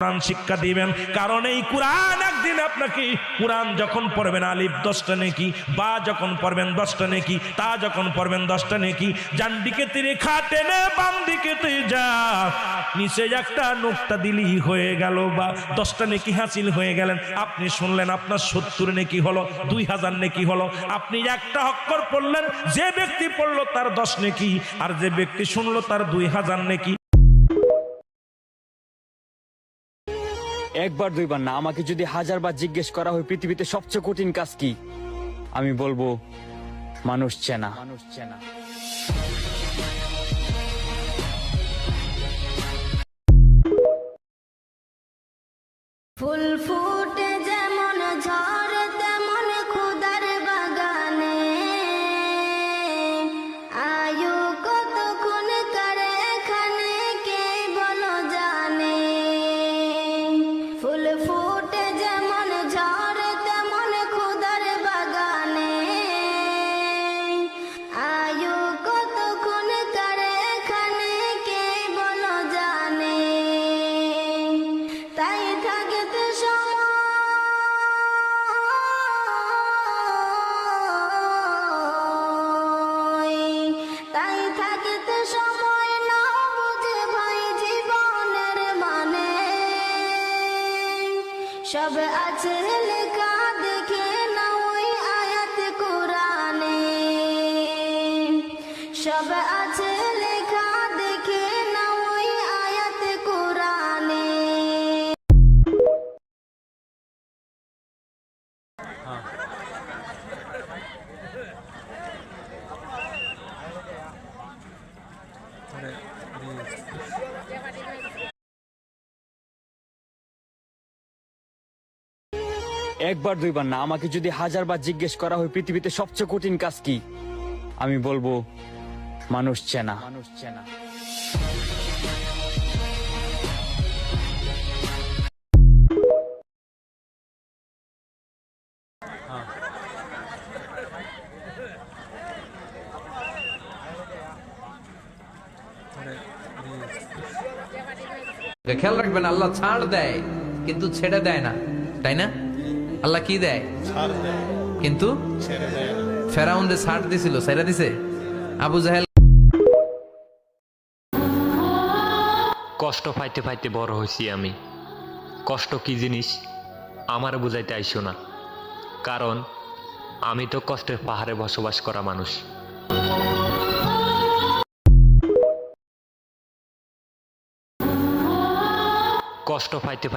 কোরআন শিক্ষা দিবেন, কারণ এই কোরআন একদিন আপনাকে, কোরআন যখন পড়বেন আলিফ 10টা নেকি, বা যখন পড়বেন 10টা নেকি, তা যখন পড়বেন 10টা নেকি, ডান দিকে রেখা টেনে বাম দিকে যা, নিচে একটা নোকতা দিলি হয়ে গেল, বা 10টা নেকি হাসিল হয়ে গেলেন। আপনি শুনলেন আপনার 70 নেকি হলো, 2000 নেকি হলো। আপনি একটা অক্ষর পড়লেন, যে ব্যক্তি পড়লো তার 10 নেকি, আর যে ব্যক্তি শুনলো তার 2000 নেকি। একবার দুইবার না, আমাকে যদি 1000 বার জিজ্ঞেস করা হয় পৃথিবীতে সবচেয়ে কঠিন কাজ কি, আমি বলবো মানুষ চেনা। ফুল ফুটে যেমন ঝড় তেমন খুদার বাগানে, আয়ু কতক্ষণ কারে এখানে কে বলো জানে। ফুল ফুটে যেমন ঝড় তেমন খুদার বাগানে, আয়ু কতক্ষণ কারে এখানে কে বলো জানে। তাই থাকতে তাই থাকতে সময় না বুঝে ভাই জীবনের মানে, সব আছে লেখা দেখে না ওই আয়াত কোরআনে, সব আছে লেখা দেখে না ওই আয়াত কোরআনে। একবার দুইবার না, আমাকে যদি 1000 বার জিজ্ঞেস করা হয় পৃথিবীতে সবচেয়ে কঠিন কাজ কি, আমি বলবো মানুষ চেনা। খেয়াল রাখবেন, আল্লাহ ছাড় দেয় কিন্তু ছেড়ে দেয় না, তাই না? আল্লাহ কি দেয়? কিন্তু ফেরাউন যে ছাড় দিছিল, ছেড়ে দিছে। আবু জাহেল কষ্ট পাইতে পাইতে বড় হয়েছি আমি। কষ্ট কি জিনিস আমার বুঝাইতে আইসো না, কারণ আমি তো কষ্টের পাহাড়ে বসবাস করা মানুষ। কষ্ট পাইতে